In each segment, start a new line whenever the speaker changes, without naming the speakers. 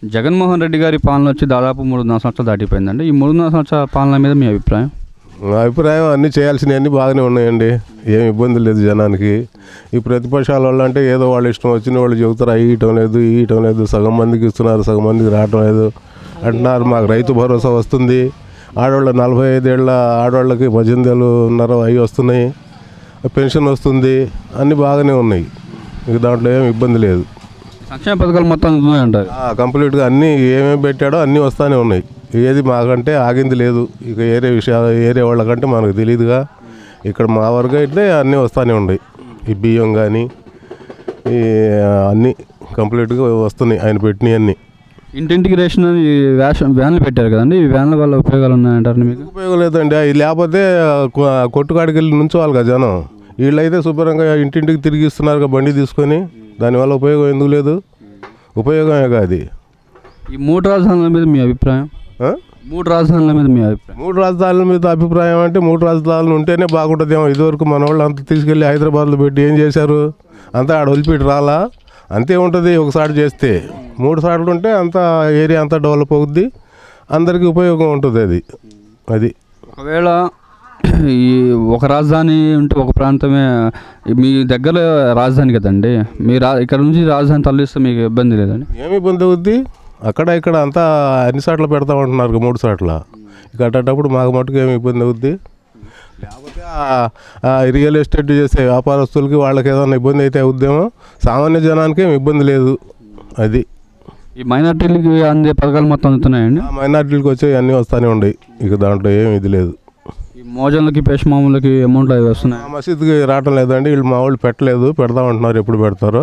జగన్మోహన్ రెడ్డి గారి పాలన వచ్చి దాదాపు 3.5 సంవత్సరాలు దాటిపోయిందండి. ఈ 3.5 సంవత్సరాల పాలన మీద మీ అభిప్రాయం?
నా అభిప్రాయం అన్నీ చేయాల్సినవన్నీ బాగానే ఉన్నాయండి. ఏం ఇబ్బంది లేదు జనానికి. ఈ ప్రతిపక్షాల వాళ్ళు అంటే ఏదో వాళ్ళ ఇష్టం వచ్చిన వాళ్ళు చెబుతారు, ఇయటం లేదు, సగం మందికి ఇస్తున్నారు, సగం మందికి రావటం లేదు అంటున్నారు. మాకు రైతు భరోసా వస్తుంది, ఆడవాళ్ళ 45 ఏళ్ళ ఆడవాళ్ళకి 18,500 అవి వస్తున్నాయి, పెన్షన్ వస్తుంది, అన్నీ బాగానే ఉన్నాయి. ఇక దాంట్లో ఏం ఇబ్బంది లేదు.
సంక్షేమ పథకాలు మొత్తం అందుతున్నాయంటారు?
కంప్లీట్గా అన్నీ ఏమేమి పెట్టాడో అన్నీ వస్తూనే ఉన్నాయి. ఏది మాకంటే ఆగింది లేదు. ఇక ఏరే వాళ్ళకంటే మనకు తెలియదుగా. ఇక్కడ మా వరకు అయితే అన్నీ వస్తూనే ఉన్నాయి. ఈ బియ్యం కానీ ఈ అన్నీ కంప్లీట్గా వస్తున్నాయి ఆయన పెట్టినవి అన్నీ.
ఇంటింటికి రేషన్ అని వ్యాన్లు పెట్టారు కదండి, ఈ వ్యాన్ల వల్ల ఉపయోగాలు ఉన్నాయంటారు మీకు?
ఉపయోగం లేదండి. అవి లేకపోతే కొట్టుకాడికి వెళ్ళి నుంచోవాలి కదా జనం. వీళ్ళైతే శుభ్రంగా ఇంటింటికి తిరిగిస్తున్నారు బండి తీసుకొని. దానివల్ల ఉపయోగం ఎందుకు లేదు? ఉపయోగమే కాదు.
ఈ 3 రాజధానుల మీద మీ అభిప్రాయం? 3 రాజధానుల మీద మీ అభిప్రాయం?
3 రాజధానుల మీద అభిప్రాయం అంటే 3 రాజధానులు ఉంటేనే బాగుంటుందేమో. ఇదివరకు మన వాళ్ళు అంతా తీసుకెళ్ళి హైదరాబాద్లో పెట్టి ఏం చేశారు? అంతా ఆడ వదిలిపెట్టి రాలా? అంతే ఉంటుంది. ఒకసారి చేస్తే 3 సార్లు ఉంటే అంతా ఏరియా అంతా డెవలప్ అవుద్ది, అందరికీ ఉపయోగం ఉంటుంది. అది
ఒకవేళ ఈ ఒక రాజధాని ఉంటే ఒక ప్రాంతమే మీ దగ్గర రాజధాని కదండి, మీ ఇక్కడ నుంచి రాజధాని తరలిస్తే మీకు ఇబ్బంది లేదండి?
ఏమి ఇబ్బంది అవుద్ది? అక్కడ ఇక్కడ అంతా అన్ని సార్లు పెడతామంటున్నారు 3 సార్లు. ఇక అట్టేటప్పుడు మాకు మటుకు ఏమి ఇబ్బంది అవుద్ది? లేకపోతే రియల్ ఎస్టేట్ చేసే వ్యాపారస్తులకి వాళ్ళకి ఏదైనా ఇబ్బంది అయితే అవుద్దేమో. సామాన్య జనానికి ఏమి ఇబ్బంది లేదు. అది
ఈ మైనార్టీలకి అందే పథకాలు మొత్తం అందుతున్నాయండి?
మైనార్టీలకు వచ్చే అన్నీ వస్తూనే ఉన్నాయి. ఇక దాంట్లో ఏమి ఇది లేదు.
ఈ మోజన్లకి పేషమాములకి అమౌంట్లు అవి వస్తున్నాయి?
మసీదుకి రావటం లేదండి. వీళ్ళు మా వాళ్ళు పెట్టలేదు, పెడతామంటున్నారు. ఎప్పుడు పెడతారో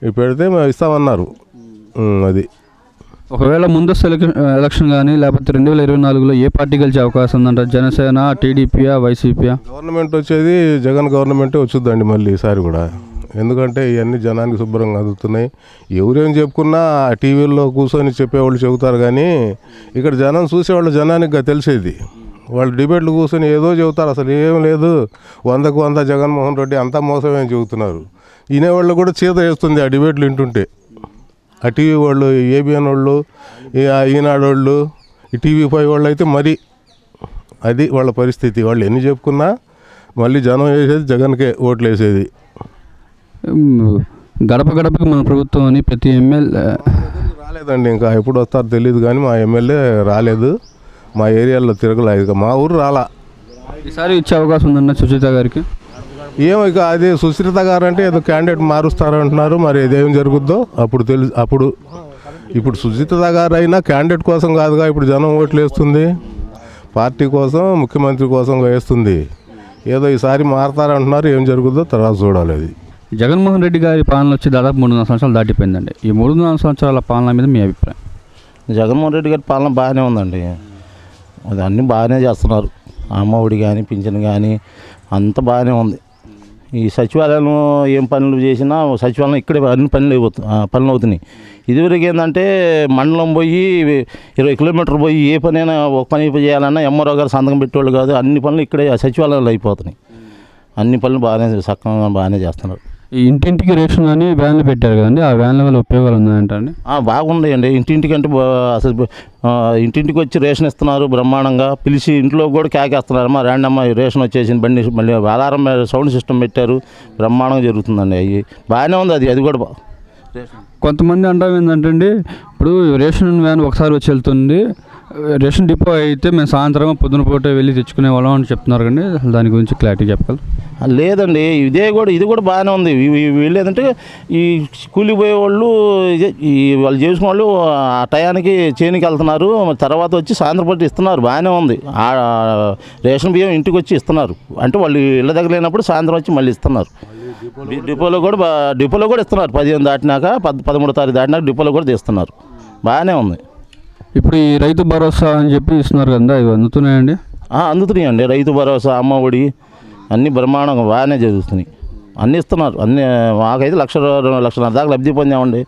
ఇవి పెడితే మేము ఇస్తామన్నారు. అది
ఒకవేళ ముందస్తు ఎలక్షన్ కానీ లేకపోతే 2024లో ఏ పార్టీ గెలిచే అవకాశం ఉందంటారు? జనసేన, టీడీపీయా, వైసీపీయా?
గవర్నమెంట్ వచ్చేది జగన్ గవర్నమెంటే వచ్చుద్దండి మళ్ళీ ఈసారి కూడా. ఎందుకంటే ఇవన్నీ జనానికి శుభ్రంగా అందుతున్నాయి. ఎవరేం చెప్పుకున్నా టీవీల్లో కూర్చొని చెప్పేవాళ్ళు చెబుతారు కానీ ఇక్కడ జనం చూసేవాళ్ళు జనానికి తెలిసేది. వాళ్ళు డిబేట్లు కూర్చొని ఏదో చెబుతారు, అసలు ఏం లేదు, 100కు 100 జగన్మోహన్ రెడ్డి అంతా మోసమేం చెబుతున్నారు. వినేవాళ్ళు కూడా చీత వేస్తుంది ఆ డిబేట్లు వింటుంటే. ఆ టీవీ వాళ్ళు, ఏబిఎన్ వాళ్ళు, ఈనాడు వాళ్ళు, ఈ TV5 వాళ్ళు అయితే మరి అది వాళ్ళ పరిస్థితి. వాళ్ళు ఎన్ని చెప్పుకున్నా మళ్ళీ జనం వేసేది జగన్కే ఓట్లు వేసేది.
గడప గడపకి మన ప్రభుత్వం అని ప్రతి ఎమ్మెల్యే
రాలేదండి. ఇంకా ఎప్పుడు వస్తారో తెలియదు కానీ మా ఎమ్మెల్యే రాలేదు. మా ఏరియాలో తిరగలేదు. ఇక మా ఊరు రాలా.
ఈసారి ఇచ్చే అవకాశం ఉందన్న సుచిత గారికి?
ఏమో ఇక అది సుశ్రిత గారు అంటే ఏదో క్యాండిడేట్ మారుస్తారంటున్నారు. మరి ఇదేం జరుగుద్దో అప్పుడు ఇప్పుడు సుచిత గారు అయినా క్యాండిడేట్ కోసం కాదుగా, ఇప్పుడు జనం ఓట్లు వేస్తుంది పార్టీ కోసం, ముఖ్యమంత్రి కోసం వేస్తుంది. ఏదో ఈసారి మారుతారంటున్నారు. ఏం జరుగుద్దో తర్వాత చూడాలి. అది
జగన్మోహన్ రెడ్డి గారి పాలన వచ్చి దాదాపు 3.5 సంవత్సరాలు దాటిపోయిందండి. ఈ 3.5 సంవత్సరాల పాలన మీద మీ అభిప్రాయం?
జగన్మోహన్ రెడ్డి గారి పాలన బాగానే ఉందండి. అది అన్నీ బాగానే చేస్తున్నారు. అమ్మఒడి కానీ, పింఛన్ కానీ అంతా బాగానే ఉంది. ఈ సచివాలయంలో ఏం పనులు చేసినా సచివాలయం ఇక్కడే అన్ని పనులు అవుతున్నాయి. ఇదివరకు ఏంటంటే మండలం పోయి 20 కిలోమీటర్లు పోయి ఏ పనైనా ఒక పని చేయాలన్నా ఎంఆర్ఓ గారు సంతకం పెట్టేవాళ్ళు కాదు. అన్ని పనులు ఇక్కడే సచివాలయంలో అయిపోతున్నాయి. అన్ని పనులు బాగానే చేస్తున్నారు.
ఈ ఇంటింటికి రేషన్ అని వ్యాన్లు పెట్టారు కదండి, ఆ వ్యాన్ల వల్ల ఉపయోగాలు ఉన్నాయంటండి?
బాగున్నాయండి. ఇంటింటికి అంటే అసలు ఇంటింటికి వచ్చి రేషన్ ఇస్తున్నారు బ్రహ్మాండంగా. పిలిచి ఇంట్లో కూడా కేకేస్తున్నారు, అమ్మా రండి అమ్మా రేషన్ వచ్చేసింది, బండి మళ్ళీ అలారం సౌండ్ సిస్టమ్ పెట్టారు, బ్రహ్మాండంగా జరుగుతుందండి. అవి బాగానే ఉంది. అది కూడా
కొంతమంది అంటాం ఏంటంటే ఇప్పుడు రేషన్ వ్యాన్ ఒకసారి వచ్చి వెళ్తుంది, రేషన్ డిపో అయితే మేము సాయంత్రం పొద్దున పూట వెళ్ళి తెచ్చుకునే వాళ్ళం అని చెప్తున్నారు కండి. అసలు దాని గురించి క్లారిటీ చెప్పగలరు?
లేదండి, ఇది కూడా బాగానే ఉంది. వీళ్ళు ఏంటంటే ఈ కూలికి పోయే వాళ్ళు వాళ్ళు చేసుకునే వాళ్ళు ఆ టయానికి చేనికి వెళ్తున్నారు, తర్వాత వచ్చి సాయంత్రం పూట ఇస్తున్నారు. బాగానే ఉంది. రేషన్ బియ్యం ఇంటికి వచ్చి ఇస్తున్నారు. అంటే వాళ్ళు ఇళ్ళ దగ్గర లేనప్పుడు సాయంత్రం వచ్చి మళ్ళీ ఇస్తున్నారు. డిపోలో కూడా ఇస్తున్నారు. 15 దాటినాక 13వ తారీఖు దాటినాక డిపోలో కూడా తీస్తున్నారు. బాగానే ఉంది.
ఇప్పుడు ఈ రైతు భరోసా అని చెప్పి ఇస్తున్నారు కదా, ఇవి అందుతున్నాయండి?
అందుతున్నాయండి. రైతు భరోసా, అమ్మఒడి అన్నీ బ్రహ్మాండంగా బాగానే జరుగుతున్నాయి. అన్నీ ఇస్తున్నారు. అన్నీ మాకైతే 1,00,000 దాకా లబ్ధి పొందామండి.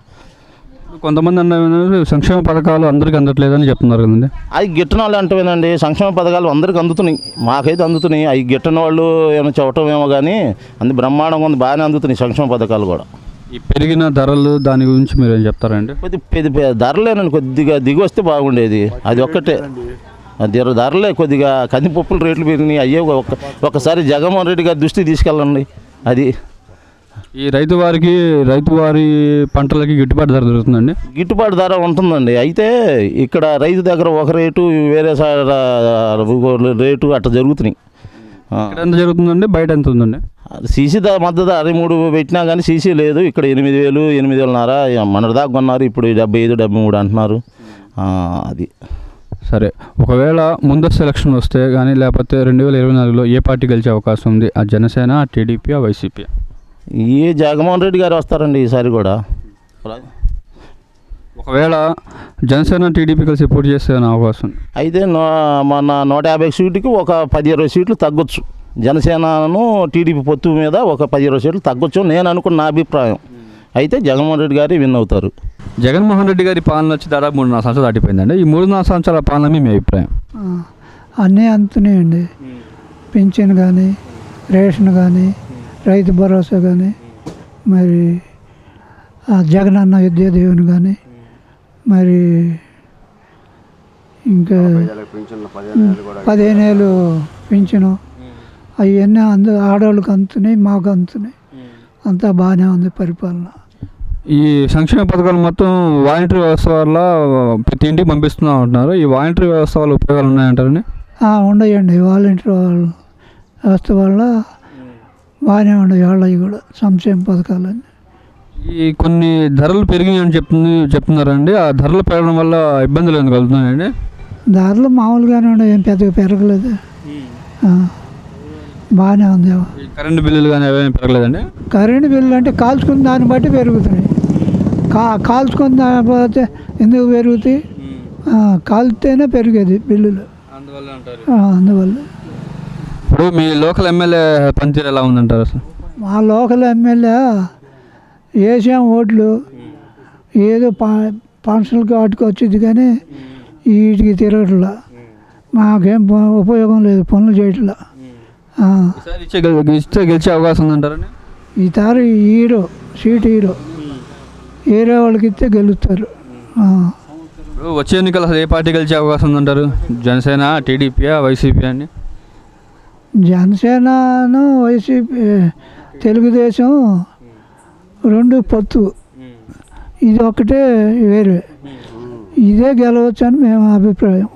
కొంతమంది అన్న సంక్షేమ పథకాలు అందరికీ అందట్లేదని చెప్తున్నారు కదండి.
అవి గిట్టని వాళ్ళు అంటేనండి, సంక్షేమ పథకాలు అందరికీ అందుతున్నాయి, మాకైతే అందుతున్నాయి. అవి గిట్టని వాళ్ళు ఏమైనా చెప్పటం ఏమో కానీ అన్ని బ్రహ్మాండంగా ఉంది, బాగానే అందుతున్నాయి సంక్షేమ పథకాలు కూడా.
ఈ పెరిగిన ధరలు దాని గురించి మీరు ఏం చెప్తారండి?
కొద్దిగా ధరలేనండి, కొద్దిగా దిగి వస్తే బాగుండేది. అది ఒక్కటే ధరలే కొద్దిగా కందిపప్పుల రేట్లు పెరిగినాయి. అయ్యే ఒక్కసారి జగన్మోహన్ రెడ్డి గారి దృష్టికి తీసుకెళ్ళండి. అది
ఈ రైతు వారి పంటలకి గిట్టుబాటు ధర దొరుకుతుందండి?
గిట్టుబాటు ధర ఉంటుందండి. అయితే ఇక్కడ రైతు దగ్గర ఒక రేటు, వేరే రేటు అట్లా జరుగుతున్నాయి.
ఇక్కడ ఎంత జరుగుతుందండి, బయట ఎంత ఉందండి?
సీసీ మద్దతు 63 పెట్టినా కానీ సీసీ లేదు. ఇక్కడ 8,000, 8,500 మొన్నటిదాకా కొన్నారు. ఇప్పుడు 75, 73 అంటున్నారు. అది
సరే, ఒకవేళ ముందస్తు ఎలక్షన్ వస్తే కానీ లేకపోతే 2024లో ఏ పార్టీ గెలిచే అవకాశం ఉంది? ఆ జనసేన, టీడీపీ, వైసీపీ?
ఏ జగన్మోహన్ రెడ్డి గారు వస్తారండి ఈసారి కూడా.
ఒకవేళ జనసేన, టీడీపీ కలిసి పోటీ చేస్తే అవకాశం
అయితే మన 150 సీటుకి ఒక 10-20 సీట్లు తగ్గొచ్చు. జనసేనను టీడీపీ పొత్తు మీద ఒక 10-20 సీట్లు తగ్గొచ్చు నేను అనుకున్న నా అభిప్రాయం. అయితే జగన్మోహన్ రెడ్డి గారు విన్ అవుతారు.
జగన్మోహన్ రెడ్డి గారి పాలన వచ్చి దాదాపు 3-4 సంవత్సరాలు దాటిపోయిందండి. ఈ 3-4 సంవత్సరాల పాలన మీ అభిప్రాయం?
అన్నీ అంతున్నాయండి. పింఛన్ కానీ, రేషన్ కానీ, రైతు భరోసా కానీ, మరి జగనన్న విద్యాదీవెన కానీ, మరి ఇంకా 15 ఏళ్ళు పింఛను అవన్నీ ఆడవాళ్ళకి అందుతున్నాయి, మాకు అందుతున్నాయి. అంతా బాగానే ఉంది పరిపాలన.
ఈ సంక్షేమ పథకాలు మొత్తం వాలంటరీ వ్యవస్థ వల్ల ప్రతి ఇంటికి పంపిస్తున్నాం అంటున్నారు. ఈ వాలంటరీ వ్యవస్థ వల్ల ఉపయోగాలు ఉన్నాయంటారని?
ఉండయండి. వాలంటరీ వ్యవస్థ వల్ల బాగానే ఉండవు వాళ్ళవి కూడా సంక్షేమ పథకాలన్నీ.
ఈ కొన్ని ధరలు పెరిగినాయని చెప్తున్నారండి. ఆ ధరలు పెరగడం వల్ల ఇబ్బందులు ఎందుకు కలుగుతున్నాయండి?
ధరలు మామూలుగానే ఉండవు, ఏం పెద్దగా పెరగలేదు. బాగానే ఉంది.
కరెంటు బిల్లులు కానీ అవేమి పెరగలేదండి?
కరెంటు బిల్లులు అంటే కాల్చుకున్న దాన్ని బట్టి పెరుగుతున్నాయి. కాల్చుకున్న దాన్ని పోతే ఎందుకు పెరుగుతాయి? కాల్తేనే పెరిగేది బిల్లులు. అందువల్ల
ఇప్పుడు మీ లోకల్ ఎమ్మెల్యే పనితీరు ఎలా ఉందంటారు అసలు?
మా లోకల్ ఎమ్మెల్యే వేసాం ఓట్లు, ఏదో ఫంక్షన్కి వాటికి వచ్చింది కానీ వీటికి తిరగట్లా. మాకేం ఉపయోగం లేదు, పనులు చేయట్లా.
ఇస్తే గెలిచే అవకాశం ఉందంటారని?
ఈసారి సీటు ఏరే వాళ్ళకి ఇస్తే గెలుస్తారు.
వచ్చే ఎన్నికలు అసలు ఏ పార్టీ గెలిచే అవకాశం ఉందంటారు? జనసేన, టీడీపీ, వైసీపీ అని?
జనసేనను, వైసీపీ, తెలుగుదేశం రెండు పొత్తు. ఇది ఒకటే వేరే. ఇదే గెలవచ్చు అని మేము అభిప్రాయం.